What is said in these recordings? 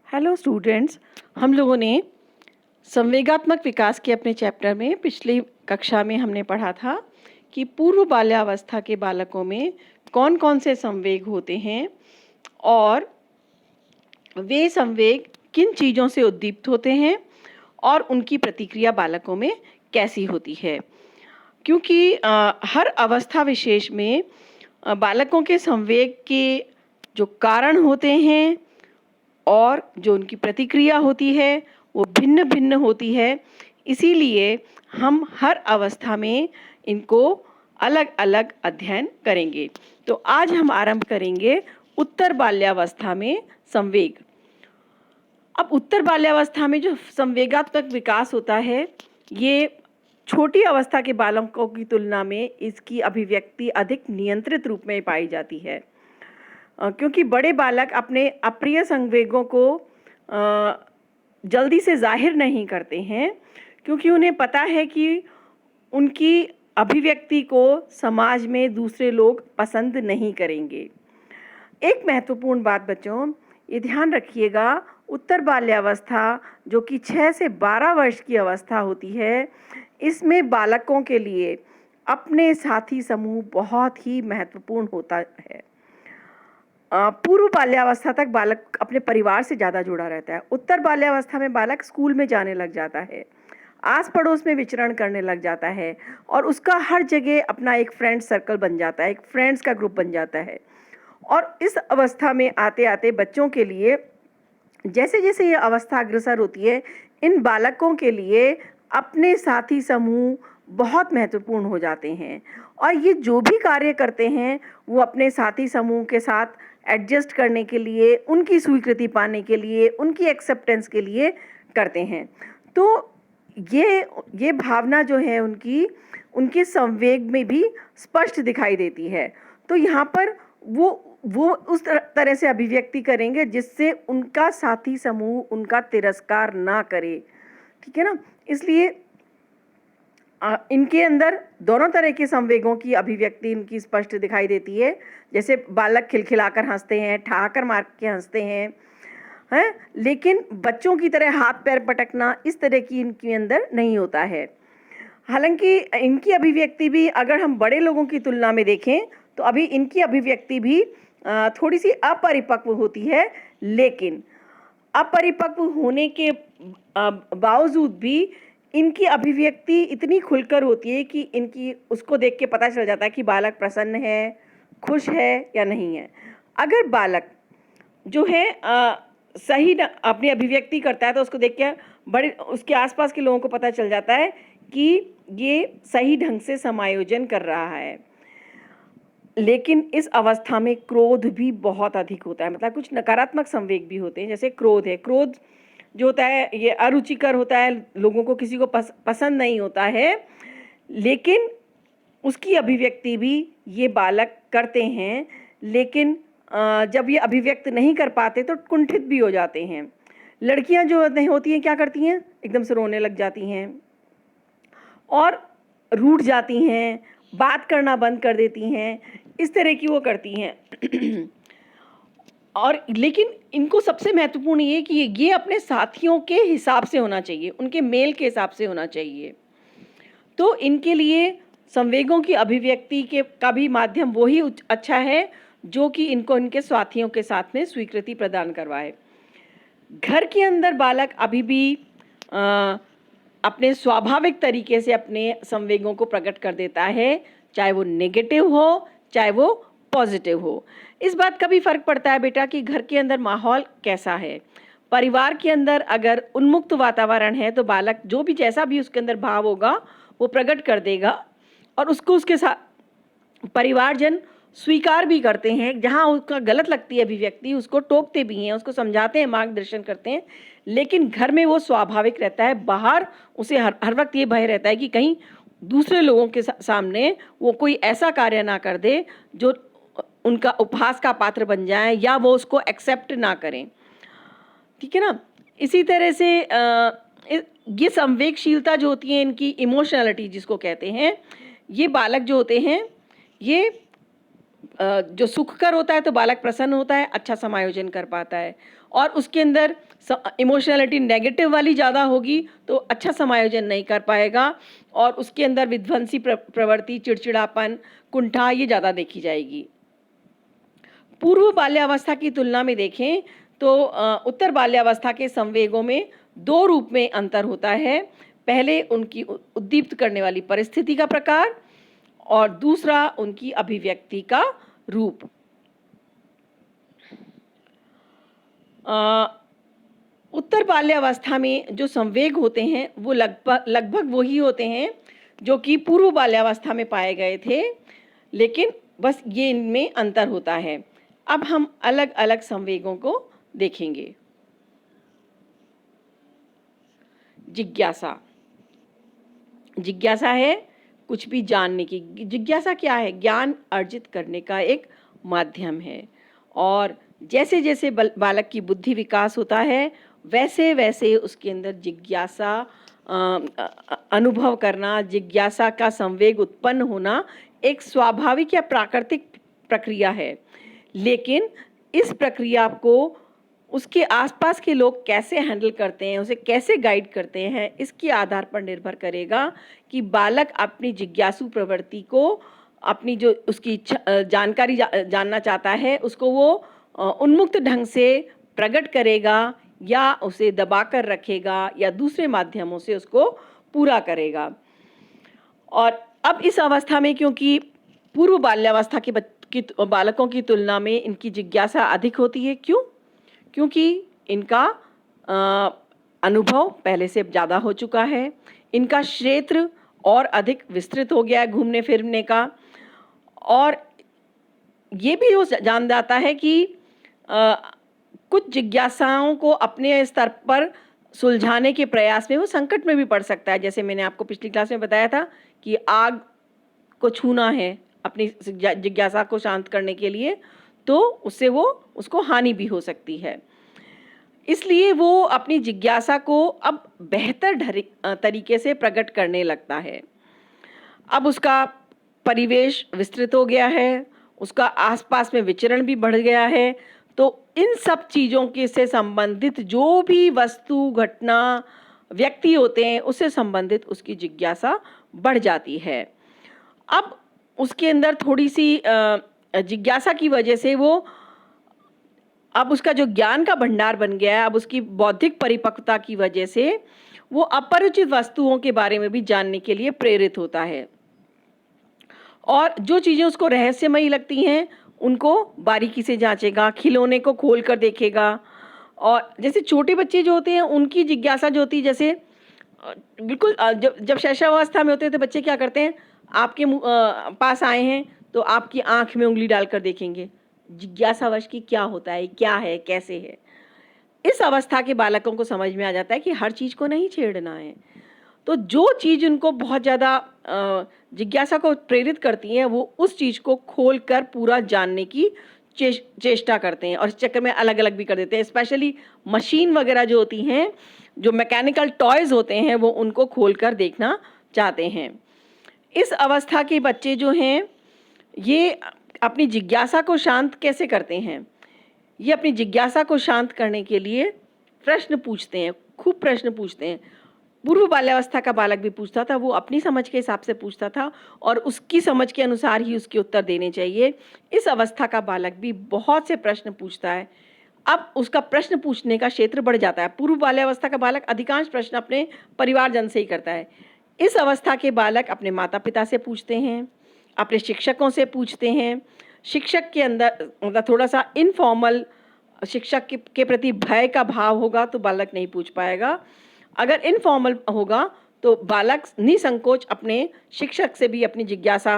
Hello students. हम लोगों ने संवेगात्मक विकास के अपने चैप्टर में पिछली कक्षा में हमने पढ़ा था कि पूर्व बाल्यावस्था के बालकों में कौन कौन से संवेग होते हैं और वे संवेग किन चीज़ों से उद्दीप्त होते हैं और उनकी प्रतिक्रिया बालकों में कैसी होती है। क्योंकि हर अवस्था विशेष में बालकों के संवेग के जो कारण होते हैं और जो उनकी प्रतिक्रिया होती है वो भिन्न भिन्न होती है। इसीलिए हम हर अवस्था में इनको अलग अलग अध्ययन करेंगे। तो आज हम आरंभ करेंगे उत्तर बाल्यावस्था में संवेग। अब उत्तर बाल्यावस्था में जो संवेगात्मक विकास होता है, ये छोटी अवस्था के बालकों की तुलना में इसकी अभिव्यक्ति अधिक नियंत्रित रूप में पाई जाती है, क्योंकि बड़े बालक अपने अप्रिय संवेगों को जल्दी से जाहिर नहीं करते हैं, क्योंकि उन्हें पता है कि उनकी अभिव्यक्ति को समाज में दूसरे लोग पसंद नहीं करेंगे। एक महत्वपूर्ण बात बच्चों, ये ध्यान रखिएगा, उत्तर बाल्यावस्था जो कि 6 से 12 वर्ष की अवस्था होती है, इसमें बालकों के लिए अपने साथी समूह बहुत ही महत्वपूर्ण होता है। पूर्व बाल्यावस्था तक बालक अपने परिवार से ज़्यादा जुड़ा रहता है। उत्तर बाल्यावस्था में बालक स्कूल में जाने लग जाता है, आस पड़ोस में विचरण करने लग जाता है और उसका हर जगह अपना एक फ्रेंड सर्कल बन जाता है, एक फ्रेंड्स का ग्रुप बन जाता है। और इस अवस्था में आते आते बच्चों के लिए जैसे जैसे ये अवस्था अग्रसर होती है, इन बालकों के लिए अपने साथी समूह बहुत महत्वपूर्ण हो जाते हैं और ये जो भी कार्य करते हैं वो अपने साथी समूह के साथ एडजस्ट करने के लिए, उनकी स्वीकृति पाने के लिए, उनकी एक्सेप्टेंस के लिए करते हैं। तो ये भावना जो है उनके संवेग में भी स्पष्ट दिखाई देती है। तो यहाँ पर वो उस तरह से अभिव्यक्ति करेंगे जिससे उनका साथी समूह उनका तिरस्कार ना करे, ठीक है ना। इसलिए इनके अंदर दोनों तरह के संवेगों की अभिव्यक्ति इनकी स्पष्ट दिखाई देती है। जैसे बालक खिलखिलाकर हंसते हैं, ठहाकर मार के हंसते हैं, लेकिन बच्चों की तरह हाथ पैर पटकना इस तरह की इनके अंदर नहीं होता है। हालांकि इनकी अभिव्यक्ति भी अगर हम बड़े लोगों की तुलना में देखें तो अभी इनकी अभिव्यक्ति भी थोड़ी सी अपरिपक्व होती है, लेकिन अपरिपक्व होने के बावजूद भी इनकी अभिव्यक्ति इतनी खुलकर होती है कि इनकी उसको देख के पता चल जाता है कि बालक प्रसन्न है, खुश है या नहीं है। अगर बालक जो है सही अपनी अभिव्यक्ति करता है तो उसको देख के उसके आसपास के लोगों को पता चल जाता है कि ये सही ढंग से समायोजन कर रहा है। लेकिन इस अवस्था में क्रोध भी बहुत अधिक होता है, मतलब कुछ नकारात्मक संवेग भी होते हैं। जैसे क्रोध है, क्रोध जो होता है ये अरुचिकर होता है, लोगों को किसी को पसंद नहीं होता है, लेकिन उसकी अभिव्यक्ति भी ये बालक करते हैं। लेकिन जब ये अभिव्यक्त नहीं कर पाते तो कुंठित भी हो जाते हैं। लड़कियां जो होती हैं क्या करती हैं, एकदम से रोने लग जाती हैं और रूठ जाती हैं, बात करना बंद कर देती हैं, इस तरह की वो करती हैं। और लेकिन इनको सबसे महत्वपूर्ण ये कि ये अपने साथियों के हिसाब से होना चाहिए, उनके मेल के हिसाब से होना चाहिए। तो इनके लिए संवेगों की अभिव्यक्ति का भी माध्यम वही अच्छा है जो कि इनको इनके साथियों के साथ में स्वीकृति प्रदान करवाए। घर के अंदर बालक अभी भी अपने स्वाभाविक तरीके से अपने संवेगों को प्रकट कर देता है, चाहे वो नेगेटिव हो चाहे वो पॉजिटिव हो। इस बात का भी फर्क पड़ता है बेटा कि घर के अंदर माहौल कैसा है। परिवार के अंदर अगर उन्मुक्त वातावरण है तो बालक जो भी जैसा भी उसके अंदर भाव होगा वो प्रकट कर देगा और उसको उसके साथ परिवारजन स्वीकार भी करते हैं। जहाँ उसका गलत लगती है अभिव्यक्ति उसको टोकते भी हैं, उसको समझाते हैं, मार्गदर्शन करते हैं, लेकिन घर में वो स्वाभाविक रहता है। बाहर उसे हर वक्त ये भय रहता है कि कहीं दूसरे लोगों के सामने वो कोई ऐसा कार्य ना कर दे जो उनका उपहास का पात्र बन जाए या वो उसको एक्सेप्ट ना करें, ठीक है ना। इसी तरह से ये संवेगशीलता जो होती है, इनकी इमोशनलिटी जिसको कहते हैं, ये बालक जो होते हैं ये जो सुखकर होता है तो बालक प्रसन्न होता है, अच्छा समायोजन कर पाता है। और उसके अंदर इमोशनलिटी नेगेटिव वाली ज़्यादा होगी तो अच्छा समायोजन नहीं कर पाएगा, और उसके अंदर विध्वंसी प्रवृत्ति, चिड़चिड़ापन, कुंठा ये ज़्यादा देखी जाएगी। पूर्व बाल्यावस्था की तुलना में देखें तो उत्तर बाल्यावस्था के संवेगों में दो रूप में अंतर होता है। पहले उनकी उद्दीप्त करने वाली परिस्थिति का प्रकार, और दूसरा उनकी अभिव्यक्ति का रूप। उत्तर बाल्यावस्था में जो संवेग होते हैं वो लगभग वही होते हैं जो कि पूर्व बाल्यावस्था में पाए गए थे, लेकिन बस ये इनमें अंतर होता है। अब हम अलग अलग संवेगों को देखेंगे। जिज्ञासा। जिज्ञासा है कुछ भी जानने की। जिज्ञासा क्या है? ज्ञान अर्जित करने का एक माध्यम है, और जैसे जैसे बालक की बुद्धि विकास होता है वैसे वैसे उसके अंदर जिज्ञासा अनुभव करना, जिज्ञासा का संवेग उत्पन्न होना एक स्वाभाविक या प्राकृतिक प्रक्रिया है। लेकिन इस प्रक्रिया को उसके आसपास के लोग कैसे हैंडल करते हैं, उसे कैसे गाइड करते हैं, इसके आधार पर निर्भर करेगा कि बालक अपनी जिज्ञासु प्रवृत्ति को, अपनी जो उसकी जानकारी जानना चाहता है उसको वो उन्मुक्त ढंग से प्रकट करेगा या उसे दबा कर रखेगा या दूसरे माध्यमों से उसको पूरा करेगा। और अब इस अवस्था में क्योंकि पूर्व बाल्यावस्था के बालकों की तुलना में इनकी जिज्ञासा अधिक होती है। क्यों? क्योंकि इनका अनुभव पहले से ज़्यादा हो चुका है, इनका क्षेत्र और अधिक विस्तृत हो गया है घूमने फिरने का, और ये भी वो जान जाता है कि कुछ जिज्ञासाओं को अपने स्तर पर सुलझाने के प्रयास में वो संकट में भी पड़ सकता है। जैसे मैंने आपको पिछली क्लास में बताया था कि आग को छूना है अपनी जिज्ञासा को शांत करने के लिए, तो उससे वो उसको हानि भी हो सकती है। इसलिए वो अपनी जिज्ञासा को अब बेहतर तरीके से प्रकट करने लगता है। अब उसका परिवेश विस्तृत हो गया है, उसका आसपास में विचरण भी बढ़ गया है, तो इन सब चीज़ों के से संबंधित जो भी वस्तु, घटना, व्यक्ति होते हैं उससे संबंधित उसकी जिज्ञासा बढ़ जाती है। अब उसके अंदर थोड़ी सी जिज्ञासा की वजह से वो, अब उसका जो ज्ञान का भंडार बन गया है, अब उसकी बौद्धिक परिपक्वता की वजह से वो अपरिचित वस्तुओं के बारे में भी जानने के लिए प्रेरित होता है, और जो चीज़ें उसको रहस्यमयी लगती हैं उनको बारीकी से जांचेगा, खिलौने को खोल कर देखेगा। और जैसे छोटे बच्चे जो होते हैं उनकी जिज्ञासा जो होती है, जैसे बिल्कुल जब शैशवावस्था में होते हैं तो बच्चे क्या करते हैं, आपके पास आए हैं तो आपकी आंख में उंगली डालकर देखेंगे, जिज्ञासावश की क्या होता है, क्या है, कैसे है। इस अवस्था के बालकों को समझ में आ जाता है कि हर चीज़ को नहीं छेड़ना है, तो जो चीज़ उनको बहुत ज़्यादा जिज्ञासा को प्रेरित करती है वो उस चीज़ को खोल कर पूरा जानने की चेष्टा करते हैं, और इस चक्कर में अलग अलग भी कर देते हैं। स्पेशली मशीन वगैरह जो होती हैं, जो मैकेनिकल टॉयज़ होते हैं, वो उनको खोल कर देखना चाहते हैं। इस अवस्था के बच्चे जो हैं ये अपनी जिज्ञासा को शांत कैसे करते हैं? ये अपनी जिज्ञासा को शांत करने के लिए प्रश्न पूछते हैं, खूब प्रश्न पूछते हैं। पूर्व बाल्यावस्था का बालक भी पूछता था, वो अपनी समझ के हिसाब से पूछता था और उसकी समझ के अनुसार ही उसके उत्तर देने चाहिए। इस अवस्था का बालक भी बहुत से प्रश्न पूछता है। अब उसका प्रश्न पूछने का क्षेत्र बढ़ जाता है। पूर्व बाल्यावस्था का बालक अधिकांश प्रश्न अपने परिवारजन से ही करता है। इस अवस्था के बालक अपने माता पिता से पूछते हैं, अपने शिक्षकों से पूछते हैं। शिक्षक के अंदर मतलब थोड़ा सा इनफॉर्मल शिक्षक के प्रति भय का भाव होगा तो बालक नहीं पूछ पाएगा। अगर इनफॉर्मल होगा तो बालक निसंकोच अपने शिक्षक से भी अपनी जिज्ञासा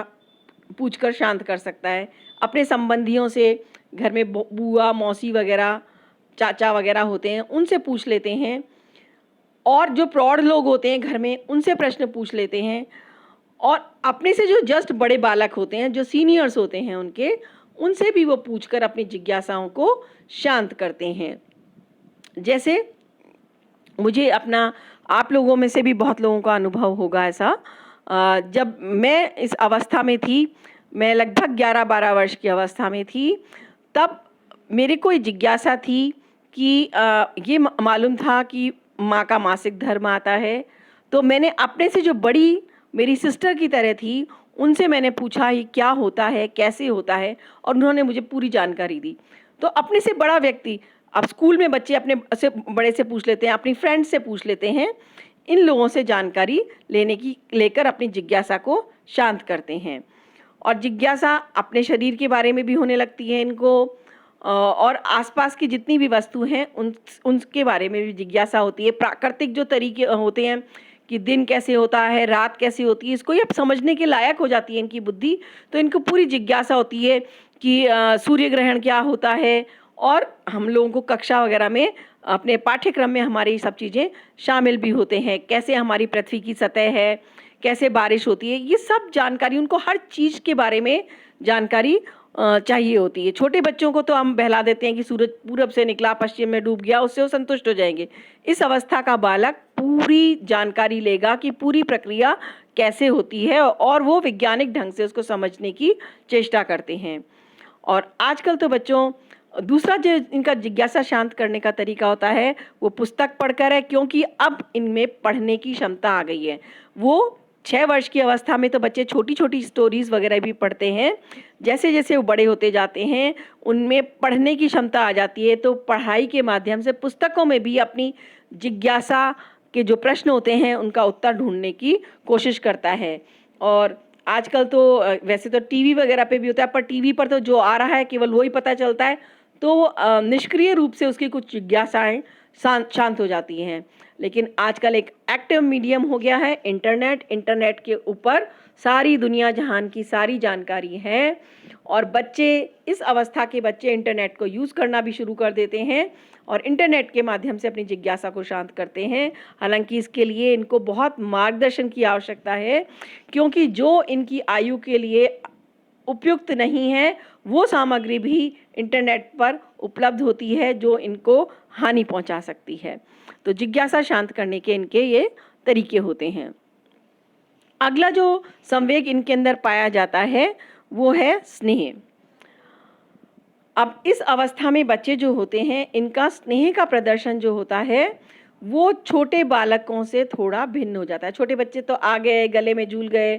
पूछकर शांत कर सकता है। अपने संबंधियों से, घर में बुआ, मौसी वगैरह, चाचा वगैरह होते हैं, उनसे पूछ लेते हैं, और जो प्रौढ़ लोग होते हैं घर में उनसे प्रश्न पूछ लेते हैं, और अपने से जो जस्ट बड़े बालक होते हैं, जो सीनियर्स होते हैं उनके, उनसे भी वो पूछकर अपनी जिज्ञासाओं को शांत करते हैं। जैसे मुझे अपना, आप लोगों में से भी बहुत लोगों का अनुभव होगा ऐसा, जब मैं इस अवस्था में थी, मैं लगभग 11-12 वर्ष की अवस्था में थी, तब मेरे को जिज्ञासा थी कि ये मालूम था कि माँ का मासिक धर्म आता है, तो मैंने अपने से जो बड़ी मेरी सिस्टर की तरह थी, उनसे मैंने पूछा ये क्या होता है, कैसे होता है, और उन्होंने मुझे पूरी जानकारी दी। तो अपने से बड़ा व्यक्ति, अब स्कूल में बच्चे अपने से बड़े से पूछ लेते हैं, अपनी फ्रेंड से पूछ लेते हैं, इन लोगों से जानकारी लेकर अपनी जिज्ञासा को शांत करते हैं। और जिज्ञासा अपने शरीर के बारे में भी होने लगती है इनको, और आसपास की जितनी भी वस्तु हैं उनके बारे में भी जिज्ञासा होती है। प्राकृतिक जो तरीके होते हैं कि दिन कैसे होता है, रात कैसे होती है, इसको ये अब समझने के लायक हो जाती है इनकी बुद्धि। तो इनको पूरी जिज्ञासा होती है कि सूर्य ग्रहण क्या होता है, और हम लोगों को कक्षा वगैरह में अपने पाठ्यक्रम में हमारी ये सब चीज़ें शामिल भी होते हैं। कैसे हमारी पृथ्वी की सतह है, कैसे बारिश होती है, ये सब जानकारी, उनको हर चीज़ के बारे में जानकारी चाहिए होती है। छोटे बच्चों को तो हम बहला देते हैं कि सूरज पूरब से निकला पश्चिम में डूब गया, उससे वो संतुष्ट हो जाएंगे। इस अवस्था का बालक पूरी जानकारी लेगा कि पूरी प्रक्रिया कैसे होती है, और वो वैज्ञानिक ढंग से उसको समझने की चेष्टा करते हैं। और आजकल तो बच्चों, दूसरा जो इनका जिज्ञासा शांत करने का तरीका होता है वो पुस्तक पढ़कर है, क्योंकि अब इनमें पढ़ने की क्षमता आ गई है। वो 6 वर्ष की अवस्था में तो बच्चे छोटी छोटी स्टोरीज वगैरह भी पढ़ते हैं। जैसे जैसे वो बड़े होते जाते हैं उनमें पढ़ने की क्षमता आ जाती है, तो पढ़ाई के माध्यम से पुस्तकों में भी अपनी जिज्ञासा के जो प्रश्न होते हैं उनका उत्तर ढूंढने की कोशिश करता है। और आजकल तो वैसे तो टीवी वगैरह पे भी होता है, पर टीवी पर तो जो आ रहा है केवल वही पता चलता है, तो निष्क्रिय रूप से उसकी कुछ जिज्ञासाएं शांत हो जाती हैं। लेकिन आजकल एक एक्टिव मीडियम हो गया है इंटरनेट के ऊपर सारी दुनिया जहान की सारी जानकारी है, और बच्चे, इस अवस्था के बच्चे इंटरनेट को यूज़ करना भी शुरू कर देते हैं और इंटरनेट के माध्यम से अपनी जिज्ञासा को शांत करते हैं। हालांकि इसके लिए इनको बहुत मार्गदर्शन की आवश्यकता है, क्योंकि जो इनकी आयु के लिए उपयुक्त नहीं है वो सामग्री भी इंटरनेट पर उपलब्ध होती है जो इनको हानि पहुंचा सकती है। तो जिज्ञासा शांत करने के इनके ये तरीके होते हैं। अगला जो संवेग इनके अंदर पाया जाता है वो है स्नेह। अब इस अवस्था में बच्चे जो होते हैं इनका स्नेह का प्रदर्शन जो होता है वो छोटे बालकों से थोड़ा भिन्न हो जाता है। छोटे बच्चे तो आ गए, गले में झूल गए,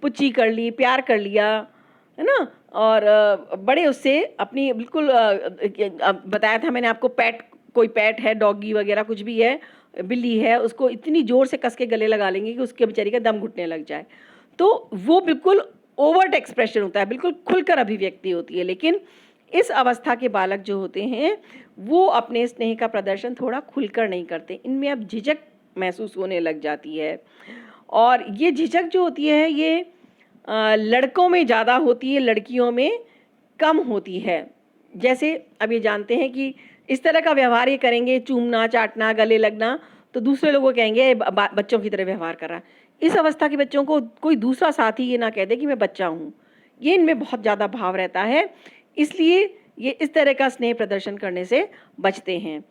पुच्ची कर ली, प्यार कर लिया, है ना, और बड़े उससे अपनी बिल्कुल बताया था मैंने आपको, कोई पेट है, डॉगी वगैरह कुछ भी है, बिल्ली है, उसको इतनी ज़ोर से कस के गले लगा लेंगे कि उसके बेचारी का दम घुटने लग जाए। तो वो बिल्कुल ओवर्ट एक्सप्रेशन होता है, बिल्कुल खुलकर अभिव्यक्ति होती है। लेकिन इस अवस्था के बालक जो होते हैं वो अपने स्नेह का प्रदर्शन थोड़ा खुलकर नहीं करते, इनमें अब झिझक महसूस होने लग जाती है। और ये झिझक जो होती है ये लड़कों में ज़्यादा होती है, लड़कियों में कम होती है। जैसे अब ये जानते हैं कि इस तरह का व्यवहार ये करेंगे, चूमना, चाटना, गले लगना, तो दूसरे लोगों को कहेंगे बच्चों की तरह व्यवहार कर रहा है। इस अवस्था के बच्चों को कोई दूसरा साथी ये ना कह दे कि मैं बच्चा हूँ, ये इनमें बहुत ज़्यादा भाव रहता है, इसलिए ये इस तरह का स्नेह प्रदर्शन करने से बचते हैं।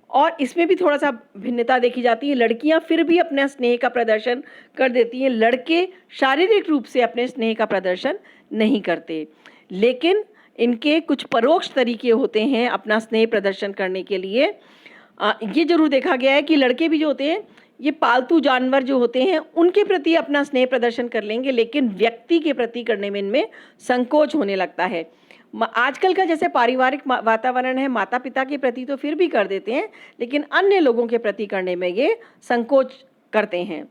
और इसमें भी थोड़ा सा भिन्नता देखी जाती है, लड़कियां फिर भी अपना स्नेह का प्रदर्शन कर देती हैं, लड़के शारीरिक रूप से अपने स्नेह का प्रदर्शन नहीं करते। लेकिन इनके कुछ परोक्ष तरीके होते हैं अपना स्नेह प्रदर्शन करने के लिए। ये जरूर देखा गया है कि लड़के भी जो होते हैं ये पालतू जानवर जो होते हैं उनके प्रति अपना स्नेह प्रदर्शन कर लेंगे, लेकिन व्यक्ति के प्रति करने में इनमें संकोच होने लगता है। आजकल का जैसे पारिवारिक वातावरण है, माता पिता के प्रति तो फिर भी कर देते हैं, लेकिन अन्य लोगों के प्रति करने में ये संकोच करते हैं।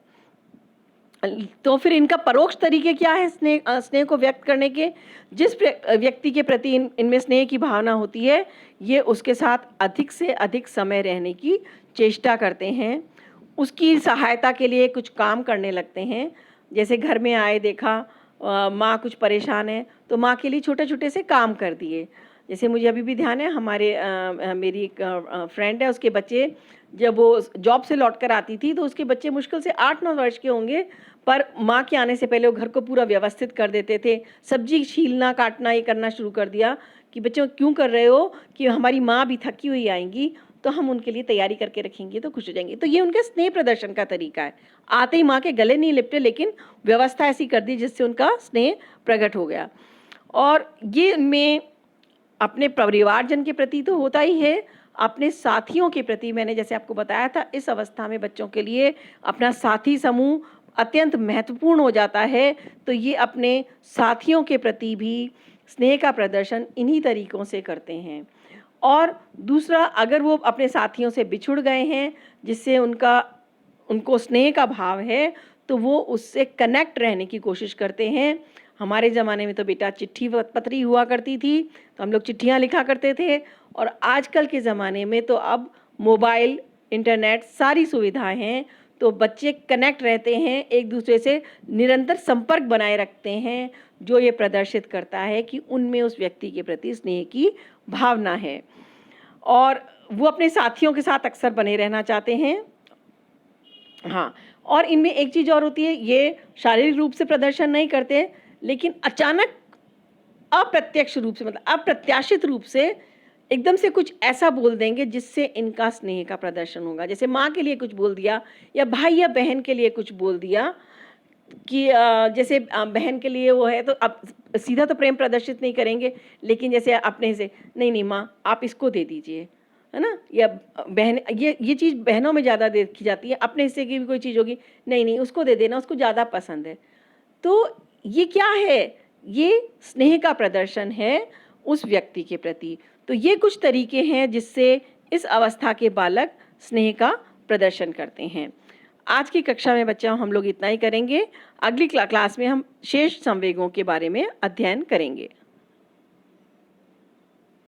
तो फिर इनका परोक्ष तरीके क्या है स्नेह को व्यक्त करने के? जिस व्यक्ति के प्रति इनमें स्नेह की भावना होती है ये उसके साथ अधिक से अधिक समय रहने की चेष्टा करते हैं, उसकी सहायता के लिए कुछ काम करने लगते हैं। जैसे घर में आए, देखा माँ कुछ परेशान है तो माँ के लिए छोटे छोटे से काम कर दिए। जैसे मुझे अभी भी ध्यान है, मेरी एक फ्रेंड है, उसके बच्चे जब वो जॉब से लौट कर आती थी तो उसके बच्चे मुश्किल से 8-9 वर्ष के होंगे, पर माँ के आने से पहले वो घर को पूरा व्यवस्थित कर देते थे। सब्जी छीलना, काटना ये करना शुरू कर दिया कि बच्चों क्यों कर रहे हो, कि हमारी माँ भी थकी हुई आएंगी तो हम उनके लिए तैयारी करके रखेंगे तो खुश हो जाएंगे। तो ये उनके स्नेह प्रदर्शन का तरीका है। आते ही माँ के गले नहीं लिपटे, लेकिन व्यवस्था ऐसी कर दी जिससे उनका स्नेह प्रकट हो गया। और ये उनमें अपने परिवारजन के प्रति तो होता ही है, अपने साथियों के प्रति, मैंने जैसे आपको बताया था, इस अवस्था में बच्चों के लिए अपना साथी समूह अत्यंत महत्वपूर्ण हो जाता है। तो ये अपने साथियों के प्रति भी स्नेह का प्रदर्शन इन्हीं तरीकों से करते हैं। और दूसरा, अगर वो अपने साथियों से बिछुड़ गए हैं, जिससे उनको स्नेह का भाव है, तो वो उससे कनेक्ट रहने की कोशिश करते हैं। हमारे ज़माने में तो बेटा चिट्ठी पत्री हुआ करती थी, तो हम लोग चिट्ठियाँ लिखा करते थे। और आजकल के ज़माने में तो अब मोबाइल, इंटरनेट सारी सुविधाएं हैं, तो बच्चे कनेक्ट रहते हैं, एक दूसरे से निरंतर संपर्क बनाए रखते हैं, जो ये प्रदर्शित करता है कि उनमें उस व्यक्ति के प्रति स्नेह की भावना है और वो अपने साथियों के साथ अक्सर बने रहना चाहते हैं। हाँ, और इनमें एक चीज़ और होती है, ये शारीरिक रूप से प्रदर्शन नहीं करते, लेकिन अचानक अप्रत्यक्ष रूप से, मतलब अप्रत्याशित रूप से एकदम से कुछ ऐसा बोल देंगे जिससे इनका स्नेह का प्रदर्शन होगा। जैसे माँ के लिए कुछ बोल दिया या भाई या बहन के लिए कुछ बोल दिया कि जैसे बहन के लिए वो है, तो अब सीधा तो प्रेम प्रदर्शित नहीं करेंगे, लेकिन जैसे अपने से, नहीं नहीं माँ आप इसको दे दीजिए, है ना, या बहन, ये चीज़ बहनों में ज़्यादा देखी जाती है। अपने हिस्से की भी कोई चीज़ होगी, नहीं नहीं उसको दे देना, उसको ज़्यादा पसंद है। तो ये क्या है? ये स्नेह का प्रदर्शन है उस व्यक्ति के प्रति। तो ये कुछ तरीके हैं जिससे इस अवस्था के बालक स्नेह का प्रदर्शन करते हैं। आज की कक्षा में बच्चों हम लोग इतना ही करेंगे। अगली क्लास में हम शेष संवेगों के बारे में अध्ययन करेंगे।